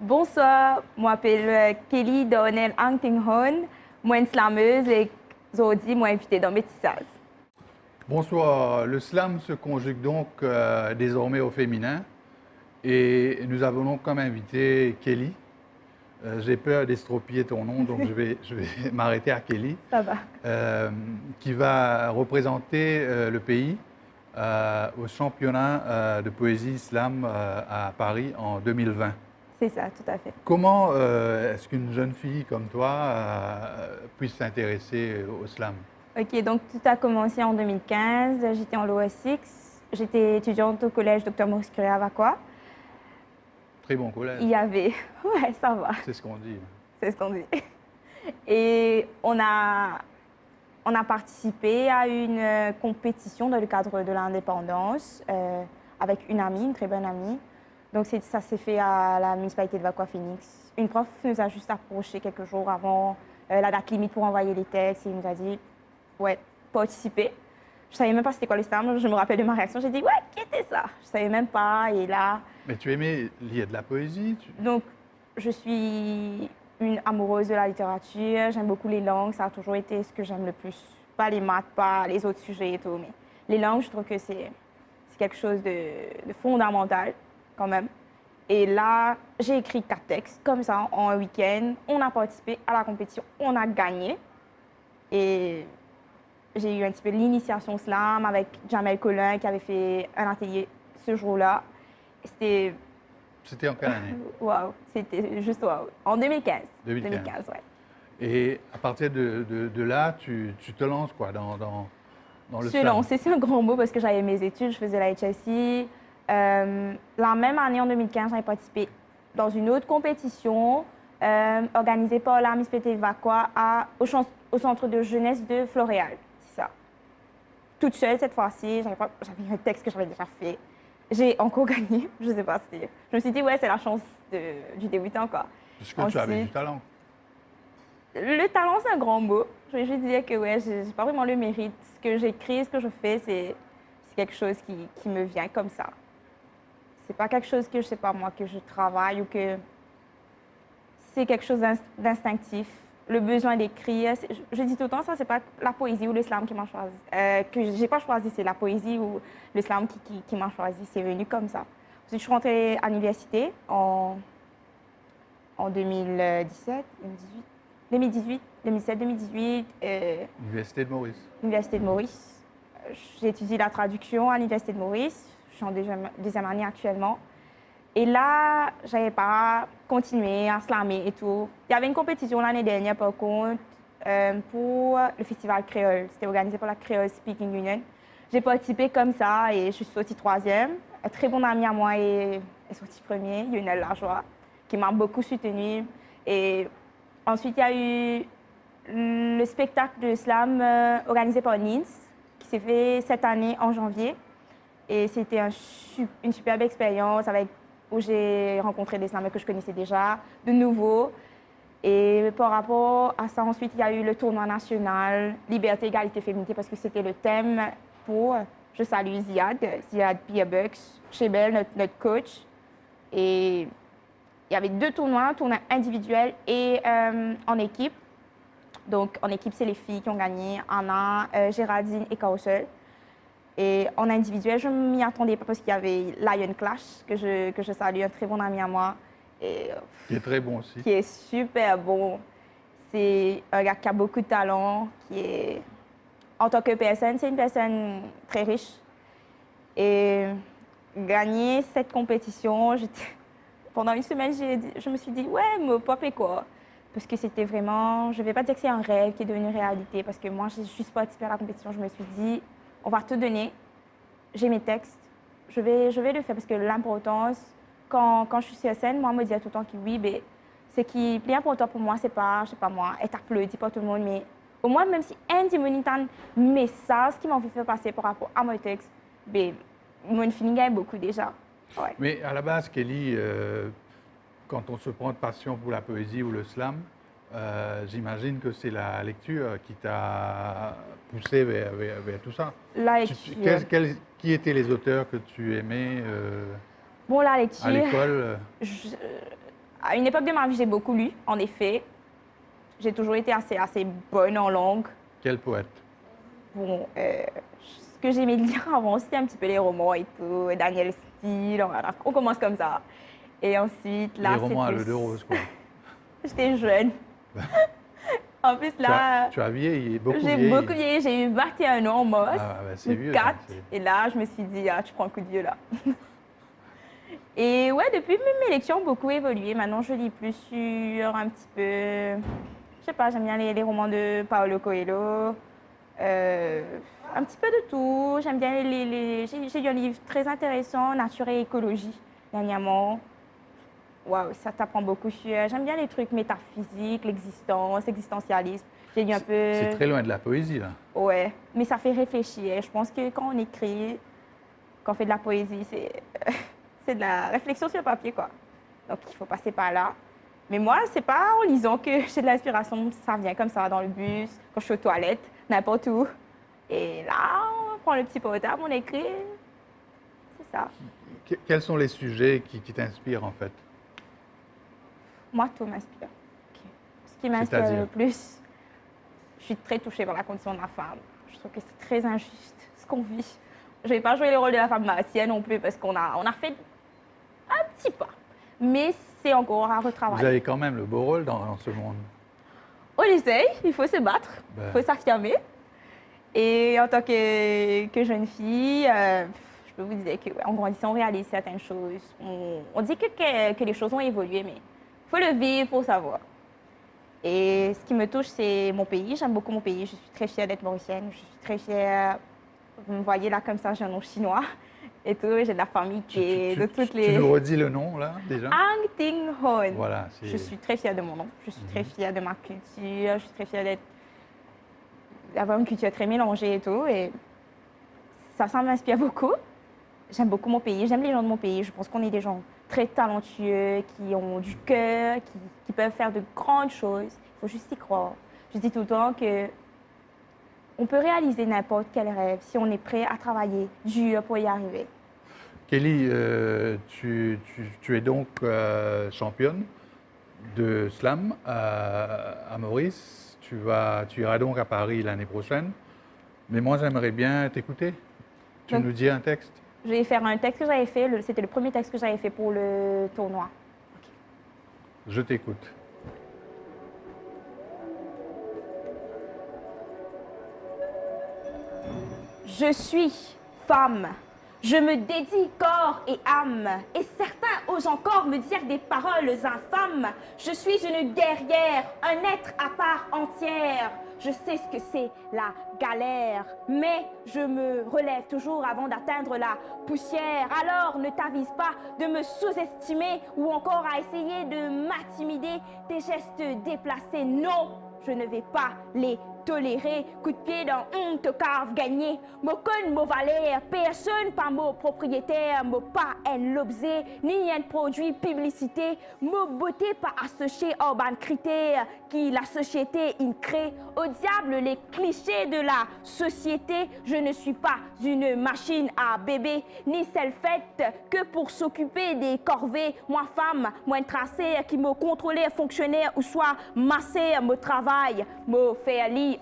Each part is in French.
Bonsoir, je m'appelle Kelly Donnell Angtinghon. Moi, une slameuse et aujourd'hui, moi, invitée dans Métissage. Bonsoir, le slam se conjugue donc désormais au féminin et nous avons donc comme invité Kelly. J'ai peur d'estropier ton nom, donc je vais m'arrêter à Kelly, Ça va. qui va représenter le pays au championnat de poésie slam à Paris en 2020. C'est ça, tout à fait. Comment est-ce qu'une jeune fille comme toi puisse s'intéresser au slam? OK, donc tout a commencé en 2015. J'étais en l'OS6. J'étais étudiante au collège Dr Maurice Curie à Vacois. Très bon collège, Il y avait... Ouais, ça va. c'est ce qu'on dit. C'est ce qu'on dit. Et on a participé à une compétition dans le cadre de l'indépendance avec une amie, une très bonne amie. Donc ça s'est fait à la municipalité de Vacois-Phoenix. Une prof nous a juste approché quelques jours avant la date limite pour envoyer les textes et il nous a dit ouais, participer. Je savais même pas c'était quoi le slam. Je me rappelle de ma réaction. J'ai dit ouais, qu'est-ce que c'est ça? Je savais même pas. Et là. Mais tu aimais lire de la poésie Donc je suis une amoureuse de la littérature. J'aime beaucoup les langues. Ça a toujours été ce que j'aime le plus. Pas les maths, pas les autres sujets et tout, mais les langues, je trouve que c'est quelque chose de fondamental quand même. Et là, j'ai écrit 4 textes comme ça en un week-end. On a participé à la compétition, on a gagné. Et j'ai eu un petit peu l'initiation slam avec Jamel Collin qui avait fait un atelier ce jour-là. C'était en quelle année? Waouh, c'était juste waouh. En 2015. 2015. Ouais. Et à partir de là, tu te lances quoi dans le Se slam? lancer, c'est un grand mot parce que j'avais mes études, je faisais la HSI. La même année, en 2015, j'avais participé dans une autre compétition organisée par la municipalité de Vacois au centre de jeunesse de Floréal. C'est ça. Toute seule cette fois-ci, j'avais un texte que j'avais déjà fait. J'ai encore gagné, je sais pas, je me suis dit, ouais, c'est la chance du débutant, quoi. Parce que tu avais du talent. Le talent, c'est un grand mot. Je vais juste dire que, ouais, j'ai pas vraiment le mérite. Ce que j'écris, ce que je fais, c'est quelque chose qui me vient comme ça. C'est pas quelque chose que, je sais pas moi, que je travaille ou que... C'est quelque chose d'instinctif. Le besoin d'écrire, je dis tout le temps, ça, c'est pas la poésie ou le slam qui m'a choisi. Que j'ai pas choisi, c'est la poésie ou le slam qui m'a choisi. C'est venu comme ça. Ensuite, je suis rentrée à l'université en 2017, 2018. Université de Maurice. Université de Maurice. J'ai étudié la traduction à l'Université de Maurice. Je suis en deuxième année actuellement. Et là, je n'avais pas continué à slammer et tout. Il y avait une compétition l'année dernière, par contre, pour le festival créole. C'était organisé par la Creole Speaking Union. J'ai participé comme ça et je suis sortie 3e. Un très bon ami à moi est sorti 1er, Lionel Lajoie, qui m'a beaucoup soutenue. Et ensuite, il y a eu le spectacle de slam organisé par NINS, qui s'est fait cette année en janvier. Et c'était une superbe expérience où j'ai rencontré des slameurs que je connaissais déjà, de nouveau. Et par rapport à ça, ensuite, il y a eu le tournoi national Liberté, Égalité, Féminité, parce que c'était le thème pour, je salue Ziad Pierbucks, Chebel, notre coach. Et il y avait 2 tournois, un tournoi individuel et en équipe. Donc, en équipe, c'est les filles qui ont gagné, Anna, Géraldine et Kaosel. Et en individuel, je ne m'y attendais pas parce qu'il y avait Lion Clash, que je salue, un très bon ami à moi. Et, qui est très bon aussi. Qui est super bon. C'est un gars qui a beaucoup de talent, qui est, en tant que personne, c'est une personne très riche. Et gagner cette compétition, pendant une semaine, je me suis dit, ouais, me popper quoi. Parce que c'était vraiment, je ne vais pas dire que c'est un rêve qui est devenu réalité, parce que moi, j'ai juste participé à la compétition, je me suis dit, on va te donner, j'ai mes textes, je vais le faire, parce que l'importance, quand je suis sur scène, moi, me dire tout le temps que oui, mais ce qui est plus important pour moi, c'est pas, je sais pas moi, être applaudi par tout le monde, mais au moins, même si un un message qui m'a envie de faire passer par rapport à mon texte, ben, mon feeling gagne beaucoup déjà. Ouais. Mais à la base, Kelly, quand on se prend de passion pour la poésie ou le slam, j'imagine que c'est la lecture qui t'a poussé vers tout ça. La lecture. Qui étaient les auteurs que tu aimais Bon, la lecture. à l'école? À une époque de ma vie, j'ai beaucoup lu, en effet. J'ai toujours été assez bonne en langue. Quel poète? Bon, ce que j'aimais lire avant, c'était un petit peu les romans et tout, Daniel Steele, voilà. On commence comme ça. Et ensuite, là, Les romans à c'est l'eau de rose, quoi. J'étais jeune. En plus, là, Tu as vieilli, beaucoup j'ai vieilli. beaucoup vieilli. J'ai eu 21 ans, moi. Ah, bah, c'est vieux. Ça, 4. Et là, je me suis dit, ah, tu prends un coup de vieux, là. Et ouais, depuis mes lectures ont beaucoup évolué. Maintenant, je lis plus sur un petit peu... Je sais pas, j'aime bien les romans de Paulo Coelho. Un petit peu de tout. J'aime bien J'ai lu un livre très intéressant, Nature et écologie, dernièrement. Waouh, ça t'apprend beaucoup sur... J'aime bien les trucs métaphysiques, l'existence, l'existentialisme. J'ai lu un peu... C'est très loin de la poésie, là. Ouais, mais ça fait réfléchir. Je pense que quand on écrit, quand on fait de la poésie, c'est de la réflexion sur le papier, quoi. Donc, il faut passer par là. Mais moi, c'est pas en lisant que j'ai de l'inspiration. Ça vient comme ça, dans le bus, quand je suis aux toilettes, n'importe où. Et là, on prend le petit portable, on écrit. C'est ça. Quels sont les sujets qui t'inspirent, en fait? Moi, tout m'inspire. Ce qui m'inspire C'est-à-dire? le plus, je suis très touchée par la condition de la femme. Je trouve que c'est très injuste, ce qu'on vit. Je ne vais pas jouer le rôle de la femme martienne non plus, parce qu'on a fait un petit pas. Mais c'est encore à retravailler. Vous avez quand même le beau rôle dans ce monde. On essaye, il faut se battre, il faut s'affirmer. Et en tant que jeune fille, je peux vous dire qu'en grandissant, on réalise certaines choses. On dit que les choses ont évolué, mais il faut le vivre pour savoir. Et ce qui me touche, c'est mon pays. J'aime beaucoup mon pays. Je suis très fière d'être mauricienne. Je suis très fière. Vous me voyez là comme ça, j'ai un nom chinois et tout. J'ai de la famille qui est de toutes les... Tu nous redis le nom, là, déjà? Ang Ting Hon. Voilà. Je suis très fière de mon nom. Je suis très fière de ma culture. Je suis très fière d'avoir une culture très mélangée et tout. Et ça m'inspire beaucoup. J'aime beaucoup mon pays. J'aime les gens de mon pays. Je pense qu'on est des gens très talentueux, qui ont du cœur, qui peuvent faire de grandes choses. Il faut juste y croire. Je dis tout le temps que on peut réaliser n'importe quel rêve si on est prêt à travailler dur pour y arriver. Kelly, tu es donc championne de slam à Maurice. Tu iras donc à Paris l'année prochaine. Mais moi, j'aimerais bien t'écouter. Tu Donc, nous dis un texte? Je vais faire un texte que j'avais fait. C'était le premier texte que j'avais fait pour le tournoi. Je t'écoute. Je suis femme. Je me dédie corps et âme. Et certains osent encore me dire des paroles infâmes. Je suis une guerrière, un être à part entière. Je sais ce que c'est la galère, mais je me relève toujours avant d'atteindre la poussière. Alors ne t'avise pas de me sous-estimer ou encore à essayer de m'intimider. Tes gestes déplacés, non, je ne vais pas les tolérer. Coup de pied dans te cave gagné. Mo con mo valeur, personne pas mo propriétaire, mo pas un l'objet, ni un produit publicité. Mo beauté pas associé aux ban critères qui la société in crée. Au diable les clichés de la société. Je ne suis pas une machine à bébé, ni celle faite que pour s'occuper des corvées. Moi femme, moi tracé qui me contrôlait fonctionnaire ou soit massé me travail, me faire lit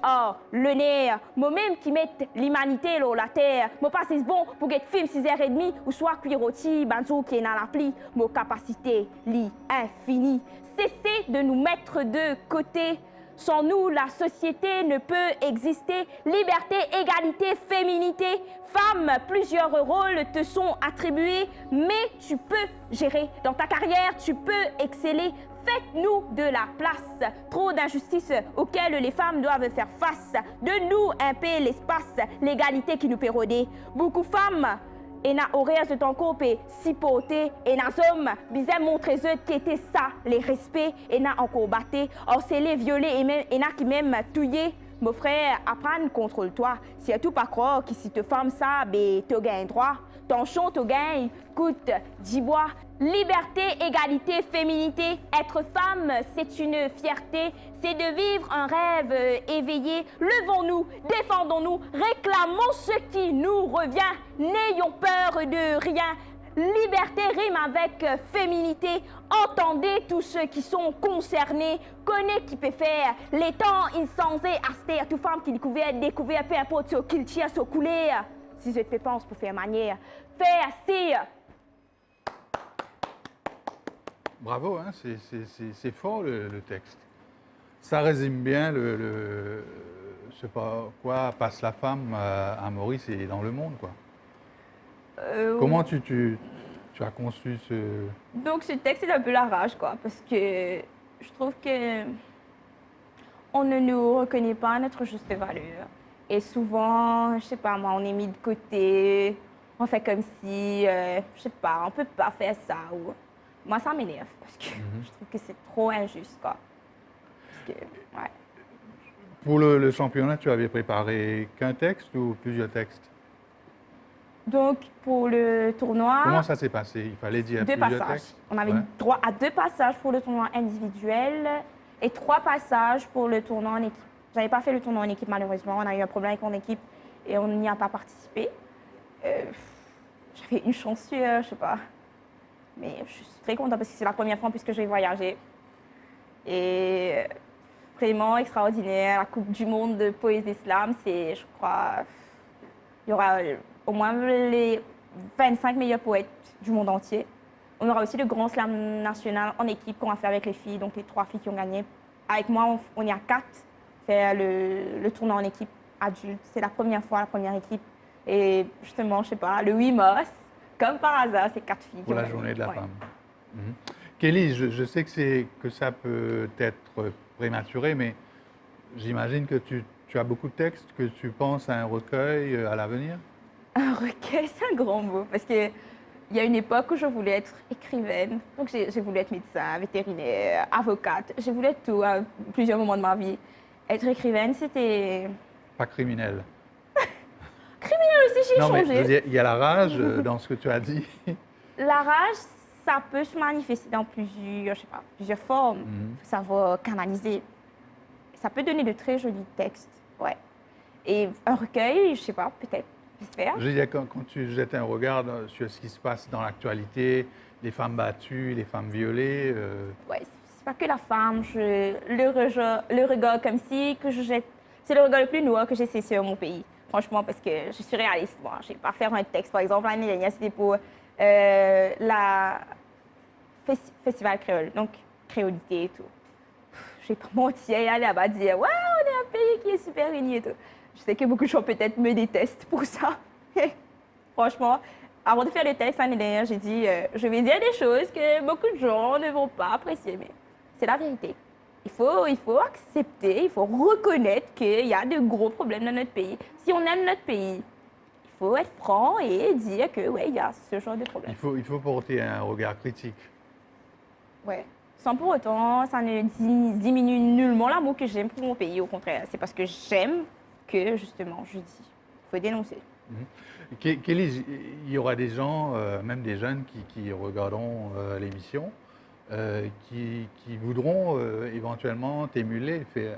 le nerf, moi même qui mette l'humanité sur la terre, moi pas si bon pour get film 6h30 ou soit cuire rôti, banzo qui est dans l'appli, moi capacité li infini. Cessez de nous mettre de côté. Sans nous, la société ne peut exister. Liberté, égalité, féminité. Femme, plusieurs rôles te sont attribués, mais tu peux gérer. Dans ta carrière, tu peux exceller. Faites-nous de la place. Trop d'injustices auxquelles les femmes doivent faire face. De nous un peu l'espace, l'égalité qui nous pérodait. Beaucoup de femmes et na horaires de ton couple si porté et na hommes bizarre montrer eux qui était ça les respects et na encore batté harcelé violé et na qui même touillé. Mon frère, apprendre contrôle-toi. Si tout pas croire que si te femme ça, ben te gagne droit. Ton chant te gagne, coûte 10 bois. Liberté, égalité, féminité. Être femme, c'est une fierté. C'est de vivre un rêve éveillé. Levons-nous, défendons-nous, réclamons ce qui nous revient. N'ayons peur de rien. Liberté rime avec féminité. Entendez tous ceux qui sont concernés. Connaît qui peut faire. Les temps insensés, astère, toute femme qui découvert, peu importe ce qu'il tire, ce couler. Si je te pense pour faire manière. Faire si. Bravo, hein, c'est fort le texte. Ça résume bien ce par quoi passe la femme à Maurice et dans le monde, quoi. Comment tu as conçu ce... Donc ce texte, c'est un peu la rage, quoi, parce que je trouve que on ne nous reconnaît pas à notre juste valeur. Et souvent, je sais pas moi, on est mis de côté, on fait comme si, je sais pas, on peut pas faire ça. Ou... Moi, ça m'énerve, parce que je trouve que c'est trop injuste, quoi. Parce que, ouais. Pour le championnat, tu avais préparé qu'un texte ou plusieurs textes? Donc, pour le tournoi... Comment ça s'est passé? Il fallait dire deux plusieurs passages. textes? On avait droit à 2 passages pour le tournoi individuel et 3 passages pour le tournoi en équipe. J'avais pas fait le tournoi en équipe, malheureusement. On a eu un problème avec mon équipe et on n'y a pas participé. J'avais une chance sûre, je sais pas. Mais je suis très contente parce que c'est la première fois puisque je vais voyager. Et vraiment extraordinaire. La Coupe du monde de poésie slam, c'est, je crois, il y aura au moins les 25 meilleurs poètes du monde entier. On aura aussi le grand slam national en équipe qu'on va faire avec les filles, donc les 3 filles qui ont gagné. Avec moi, on est à 4 faire le tournoi en équipe adulte. C'est la première fois, la première équipe. Et justement, je sais pas, le 8 mars, comme par hasard, c'est 4 filles. Pour la journée de la femme. Kelly, je sais que ça peut être prématuré, mais j'imagine que tu as beaucoup de textes, que tu penses à un recueil à l'avenir? Un recueil, c'est un grand mot, parce qu'il y a une époque où je voulais être écrivaine. Donc j'ai voulu être médecin, vétérinaire, avocate. J'ai voulu être tout à plusieurs moments de ma vie. Être écrivaine, c'était... Pas criminel. Criminel aussi, j'ai Non, mais je changé. veux dire, il y a la rage dans ce que tu as dit. La rage, ça peut se manifester dans plusieurs, je sais pas, plusieurs formes. Ça va canaliser. Ça peut donner de très jolis textes, ouais. Et un recueil, je sais pas, peut-être, j'espère. Je veux dire, quand tu jettes un regard sur ce qui se passe dans l'actualité, les femmes battues, les femmes violées... Ouais, c'est pas que la femme, le regard comme si que je jette... C'est le regard le plus noir que j'ai essayé sur mon pays. Franchement, parce que je suis réaliste, moi. Je ne vais pas faire un texte. Par exemple, l'année dernière, c'était pour la Festival créole, donc créolité et tout. Je vais pas mentir et aller là-bas dire « Ouais, on est un pays qui est super uni et tout ». Je sais que beaucoup de gens peut-être me détestent pour ça. Franchement, avant de faire le texte l'année dernière, j'ai dit je vais dire des choses que beaucoup de gens ne vont pas apprécier, mais c'est la vérité. Il faut accepter, il faut reconnaître qu'il y a de gros problèmes dans notre pays. Si on aime notre pays, il faut être franc et dire que ouais, il y a ce genre de problème. Il faut porter un regard critique. Ouais. Sans pour autant, ça ne diminue nullement l'amour que j'aime pour mon pays. Au contraire, c'est parce que j'aime que justement je dis. Il faut dénoncer. Kelly, il y aura des gens, même des jeunes qui regarderont l'émission, qui voudront éventuellement t'émuler, faire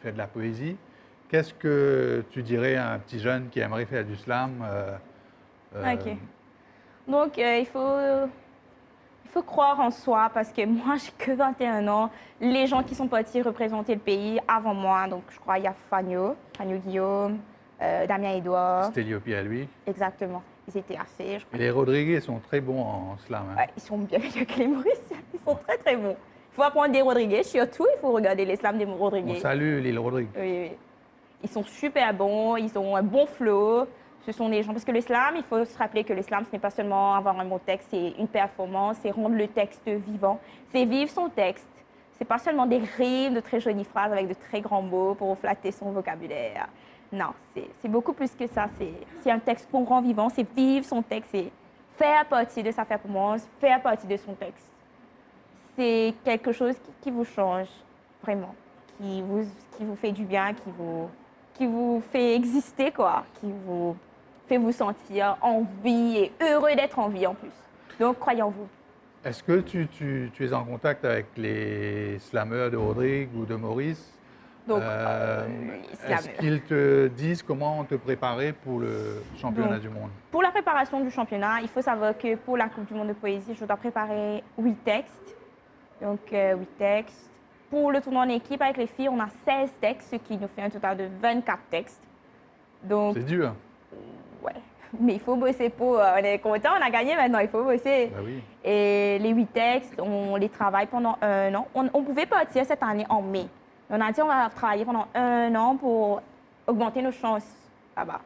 de la poésie. Qu'est-ce que tu dirais à un petit jeune qui aimerait faire du slam? Ok. Donc, il faut croire en soi parce que moi, j'ai que 21 ans. Les gens qui sont partis représenter le pays avant moi, donc je crois il y a Fanio Guillaume, Damien Edouard. Stélio Pierre-Louis. Exactement. Ils étaient assez, je crois. Et les Rodriguez sont très bons en slam. Hein. Ouais, ils sont bien meilleurs que les Mauriciens. Ils sont très, très bons. Il faut apprendre des Rodriguez. Surtout, il faut regarder les slams des Rodriguez. On salue l'île Rodriguez. Oui, oui. Ils sont super bons. Ils ont un bon flow. Ce sont des gens... Parce que le slam, il faut se rappeler que le slam, ce n'est pas seulement avoir un bon texte, c'est une performance, c'est rendre le texte vivant. C'est vivre son texte. C'est pas seulement des rimes, de très jolies phrases avec de très grands mots pour flatter son vocabulaire. Non, c'est beaucoup plus que ça. C'est un texte qu'on rend vivant, c'est vivre son texte, c'est faire partie de sa performance, faire partie de son texte. C'est quelque chose qui vous change, vraiment, qui vous fait du bien, qui vous fait exister, quoi, qui vous fait vous sentir en vie et heureux d'être en vie en plus. Donc, croyez en vous. Est-ce que tu es en contact avec les slameurs de Rodrigue ou de Maurice Donc, Est-ce qu'ils te disent comment te préparer pour le championnat du monde? Pour la préparation du championnat, il faut savoir que pour la Coupe du monde de poésie, je dois préparer 8 textes. Donc, 8 textes. Pour le tournoi en équipe avec les filles, on a 16 textes, ce qui nous fait un total de 24 textes. Donc, c'est dur. Ouais, mais il faut bosser pour. On est content, on a gagné maintenant, il faut bosser. Ben oui. Et les 8 textes, on les travaille pendant 1 an. On pouvait partir cette année en mai. On a dit on va travailler pendant 1 an pour augmenter nos chances là-bas.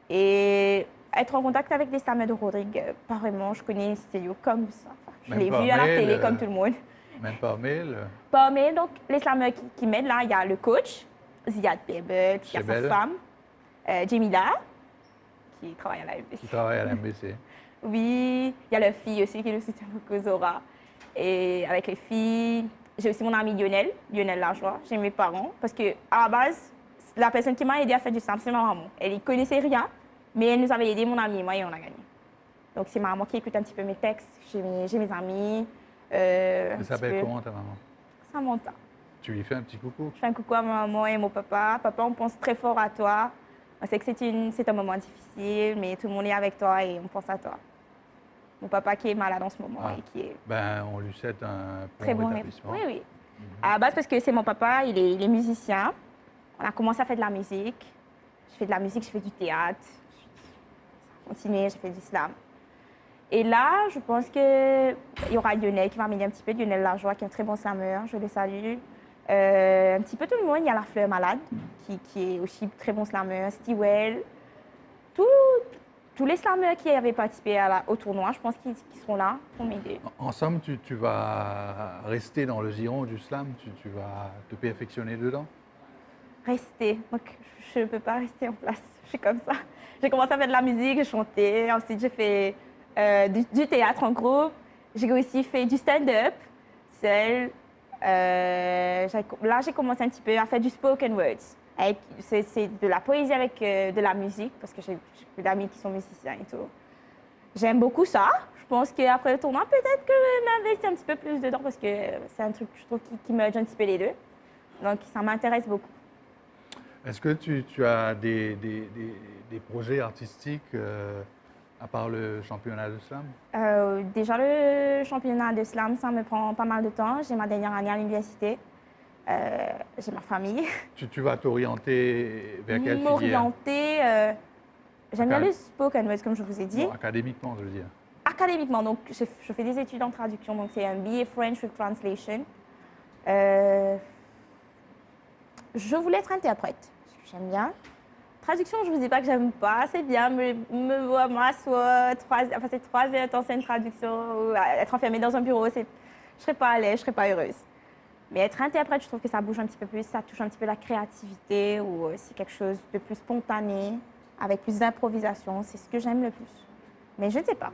Et être en contact avec des slammers de Rodrigue, pas vraiment. Je connais Stelio comme ça. Enfin, je l'ai vu à la télé comme tout le monde. Même par mail? Par mail. Donc, les slammers qui m'aident là, il y a le coach, Ziad Bebet, il y a sa femme, Jemila, qui travaille à la MBC. Qui travaille à la MBC. Oui, il y a la fille aussi qui nous soutient beaucoup, Zora. Et avec les filles, j'ai aussi mon ami Lionel Lajoie. J'ai mes parents. Parce que à la base, la personne qui m'a aidé à faire du slam, c'est ma maman. Elle ne connaissait rien, mais elle nous avait aidé, mon ami et moi, et on a gagné. Donc c'est ma maman qui écoute un petit peu mes textes. J'ai mes amis. Elle s'appelle comment ta maman? Samantha. Tu lui fais un petit coucou? Je fais un coucou à ma maman et mon papa. Papa, on pense très fort à toi. On sait que c'est un moment difficile, mais tout le monde est avec toi et on pense à toi. Mon papa qui est malade en ce moment et qui est... Ben, on lui souhaite un très bon rétablissement. Oui, oui. À la base, parce que c'est mon papa, il est musicien. On a commencé à faire de la musique. Je fais de la musique, je fais du théâtre. Ça a continué, j'ai fait du slam. Et là, je pense qu'il y aura Lionel qui va m'aider un petit peu. Lionel Lajoie, qui est un très bon slammer, je le salue. Un petit peu tout le monde. Il y a la Fleur Malade, qui est aussi très bon slammer. Stewell. Tous les slammers qui avaient participé au tournoi, je pense qu'ils seront là pour m'aider. En somme, tu vas rester dans le giron du slam, tu vas te perfectionner dedans? Rester. Donc, je ne peux pas rester en place. Je suis comme ça. J'ai commencé à faire de la musique, j'ai chanté. Ensuite, j'ai fait du théâtre en groupe. J'ai aussi fait du stand-up seul. Là, j'ai commencé un petit peu à faire du spoken words. C'est de la poésie avec de la musique, parce que j'ai d'amis qui sont musiciens et tout. J'aime beaucoup ça. Je pense qu'après le tournoi, peut-être que je m'investis un petit peu plus dedans, parce que c'est un truc, je trouve, qui merge un petit peu les deux. Donc, ça m'intéresse beaucoup. Est-ce que tu as des projets artistiques à part le championnat de slam? Déjà, le championnat de slam, ça me prend pas mal de temps. J'ai ma dernière année à l'université. J'ai ma famille. Tu vas t'orienter vers quelle filière? M'orienter, j'aime bien le spoken word, comme je vous ai dit. Non, académiquement, je veux dire. Académiquement, donc je fais des études en traduction, donc c'est un BA French with Translation. Je voulais être interprète, parce que j'aime bien. Traduction, je ne vous dis pas que j'aime pas, c'est bien, me voir m'asseoir, passer 3 heures dans une traduction, ou être enfermée dans un bureau, je ne serais pas à l'aise, je ne serais pas heureuse. Mais être interprète, je trouve que ça bouge un petit peu plus, ça touche un petit peu la créativité, ou c'est quelque chose de plus spontané, avec plus d'improvisation, c'est ce que j'aime le plus. Mais je ne sais pas.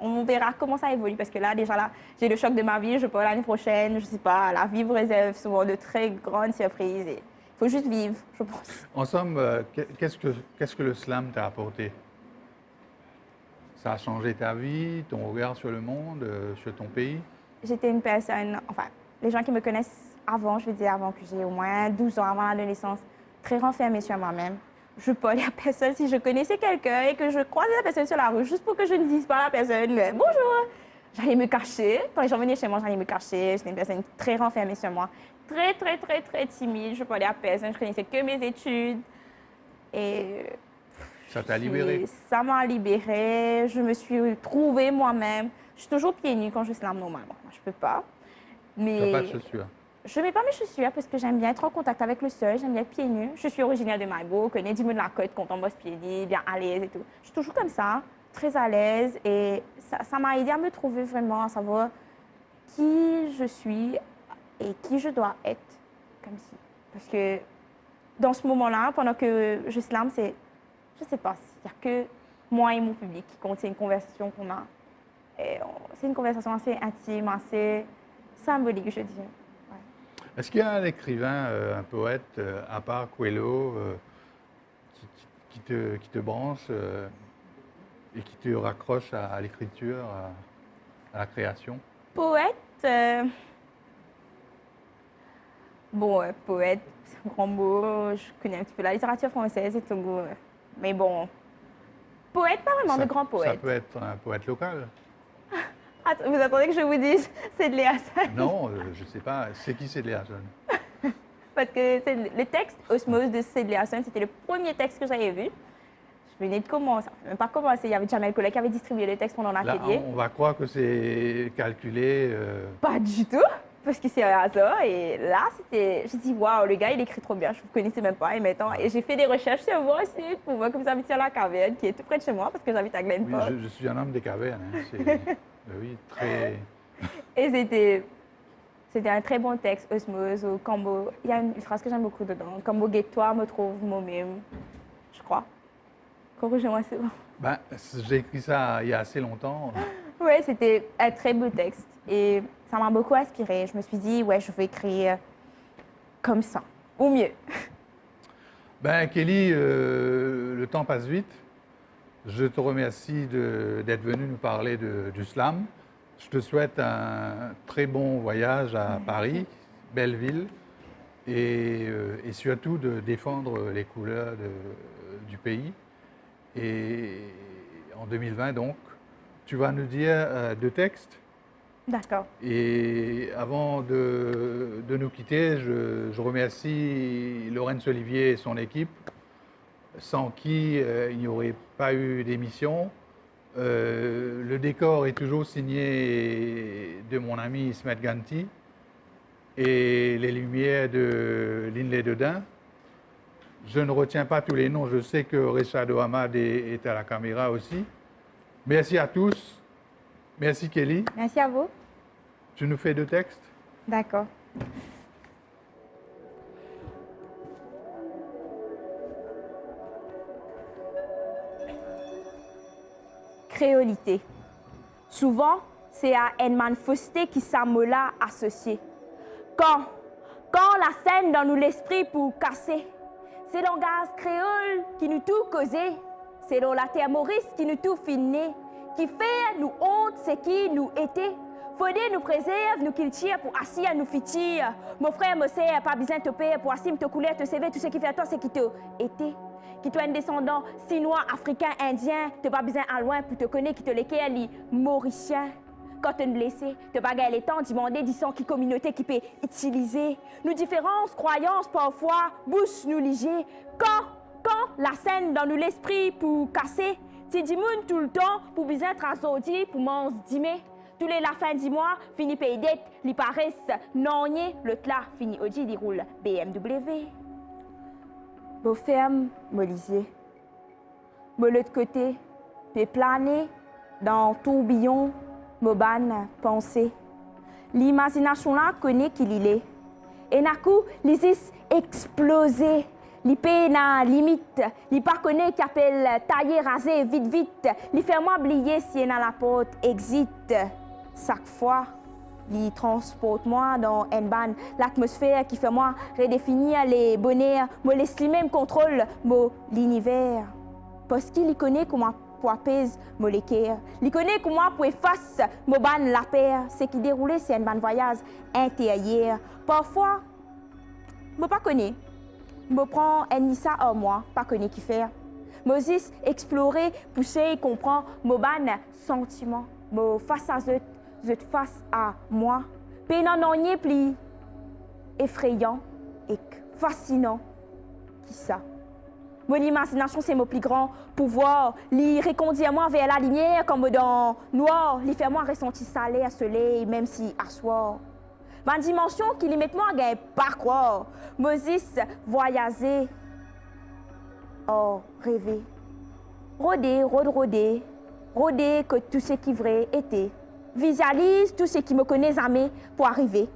On verra comment ça évolue, parce que là, déjà, j'ai le choc de ma vie, je pars l'année prochaine, je ne sais pas, la vie vous réserve souvent de très grandes surprises. Il faut juste vivre, je pense. En somme, qu'est-ce que le slam t'a apporté? Ça a changé ta vie, ton regard sur le monde, sur ton pays? J'étais une personne, enfin, les gens qui me connaissent avant, je veux dire avant que j'ai au moins 12 ans, avant l'adolescence, très renfermée sur moi-même. Je parlais à personne si je connaissais quelqu'un et que je croisais la personne sur la rue, juste pour que je ne dise pas à la personne « Bonjour ». J'allais me cacher. Quand les gens venaient chez moi, j'allais me cacher. J'étais une personne très renfermée sur moi. Très, très, très, très timide. Je parlais à personne. Je connaissais que mes études. Et ça t'a libérée? Ça m'a libérée. Je me suis trouvée moi-même. Je suis toujours pieds nus quand je slame normalement. Je ne peux pas. Mais tu n'as pas de chaussures? Je ne mets pas mes chaussures parce que j'aime bien être en contact avec le sol. J'aime bien être pieds nus. Je suis originaire de Maïbo, connais du monde de la côte, quand on bosse pieds nus, bien à l'aise et tout. Je suis toujours comme ça, très à l'aise. Et ça m'a aidé à me trouver vraiment, à savoir qui je suis et qui je dois être. Comme si. Parce que dans ce moment-là, pendant que je slame, je ne sais pas, il n'y a que moi et mon public qui compte. C'est une conversation qu'on a. C'est une conversation assez intime, assez symbolique, je dirais. Est-ce qu'il y a un écrivain, un poète, à part Coelho, qui te branche et qui te raccroche à l'écriture, à la création? Poète, Bon, poète, c'est un grand mot. Je connais un petit peu la littérature française et tout. Mais bon, poète, pas vraiment de grand Ça poète. peut être un poète local. Attends, vous attendez que je vous dise, c'est de Léa Hassan. Non, je ne sais pas. C'est qui Cédlé Hassan? Parce que le texte Osmose de Cédlé Hassan, c'était le premier texte que j'avais vu. Je venais de commencer, même pas commencer, il y avait Jamel Collet qui avait distribué le texte pendant Là, l'atelier. on va croire que c'est calculé. Pas du tout, parce que c'est un hasard. Et là, j'ai dit, waouh, le gars, il écrit trop bien, je ne vous connaissais même pas. Et j'ai fait des recherches sur moi aussi, pour voir que vous habitez à la Caverne, qui est tout près de chez moi, parce que j'habite à Oui, Glenport. je suis un homme des cavernes. Hein. Oui, très. Et c'était un très bon texte, Osmose, au Cambo. Il y a une phrase que j'aime beaucoup dedans. Cambo guette-toi, me trouve moi-même, je crois. Corrigez-moi, c'est bon. Ben, j'ai écrit ça il y a assez longtemps. Oui, c'était un très beau texte. Et ça m'a beaucoup inspirée. Je me suis dit, ouais, je vais écrire comme ça, ou mieux. Ben, Kelly, le temps passe vite. Je te remercie d'être venu nous parler du slam. Je te souhaite un très bon voyage à Paris, belle ville, et surtout de défendre les couleurs du pays. Et en 2020, donc, tu vas nous dire deux textes. D'accord. Et avant de nous quitter, je remercie Laurence Olivier et son équipe, sans qui il n'y aurait pas eu d'émission. Le décor est toujours signé de mon ami Ismet Ganti et les lumières de Linley Dedin. Je ne retiens pas tous les noms, je sais que Richard Hamad est à la caméra aussi. Merci à tous. Merci Kelly. Merci à vous. Tu nous fais deux textes? D'accord. Créolité. Souvent, c'est à Edman Fausté qui s'amola associé. Quand la scène dans nous l'esprit pour casser, c'est le langage créole qui nous tout causé, c'est la terre Maurice qui nous tout finné, qui fait nous honte ce qui nous était. Faudrait nous préserve, nous qu'il tire pour assis à nous fitir. Mon frère me sert pas besoin de te payer pour assis te couler, te sauver, tout ce qui fait à toi, c'est qui te était. Qui toi un descendant sinois, africain, indien, te pas besoin à loin pour te connaître, qui te l'équerre, li mauricien. Quand tu es blessé, te bagaille les temps, demander, disons qui communauté qui peut utiliser. Nos différences, croyances, parfois, bouche nous liger. Quand la scène dans nous l'esprit pour casser, tu dis moun tout le temps pour besoin trasordi, pour m'en dimer. Tous les la fin du mois, fini paye dette, li paraissent non le tla fini oji, li roule BMW. Beau ferme, me lisiez. De l'autre côté, peut planer dans tourbillon, me ban pensée. L'imagination là connaît qu'il y est. Et d'un coup, l'isis explosé. Li pe na limite, li pas connaît qui appelle tailler, raser, vite, vite. Li fait moi oublier si dans la porte exit. Chaque fois, li transporte moi dans une ban l'atmosphère qui fait moi redéfinir les bonheurs, me laisse lui-même contrôle l'univers. Parce qu'il connaît comment pour pèse mon l'équerre. Il connaît comment pour effacer mon ban la paire. Ce qui déroulait c'est un ban voyage intérieur. Parfois, je pas connais. Je prends un nissa à moi, pas connais qui faire. Moses explorer, pousser, comprendre mon ban sentiment. Me face à eux, face à moi. Pénan non plus effrayant et fascinant. Qui ça? Mon imagination, c'est mon plus grand pouvoir. Li reconduire moi vers la lumière comme dans noir. Li fait moi ressentir salé à soleil, même si à soir. Ma dimension qui li met moi à pas croire. Moses voyager. Oh, rêver. Rôder que tout ce qui vrai était. Visualise tout ce qui me connaît jamais pour arriver.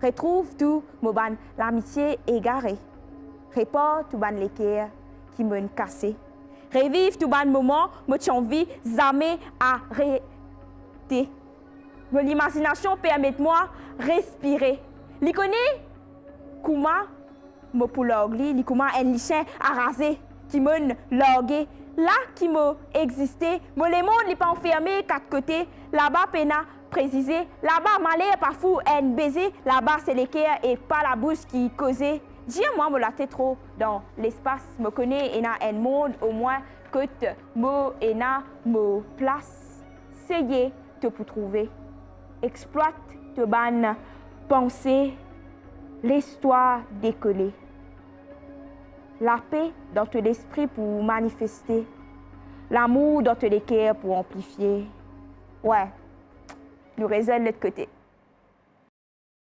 Retrouve tout, mon l'amitié égarée. Répare tout ban l'équerre qui me cassé. Revive tout ban moment, me envie jamais arrêter. Mon imagination permet moi respirer. Li connaît comment me pour l'ogli, li comment un lichin arasé qui me logué. Là qui me existait, me le monde n'est pas enfermé quatre côtés. Là-bas pena préciser, là-bas, malais, parfois, un baiser, là-bas, c'est l'équerre et pas la bouche qui causait. Dis-moi, me la tête trop dans l'espace, me connaît, et a un monde, au moins, que me et na me place. Essayez te pour trouver. Exploite te ban, penser, l'histoire décollée. La paix dans ton esprit pour manifester. L'amour dans ton équerre pour amplifier. Ouais, nous raisonnons de l'autre côté.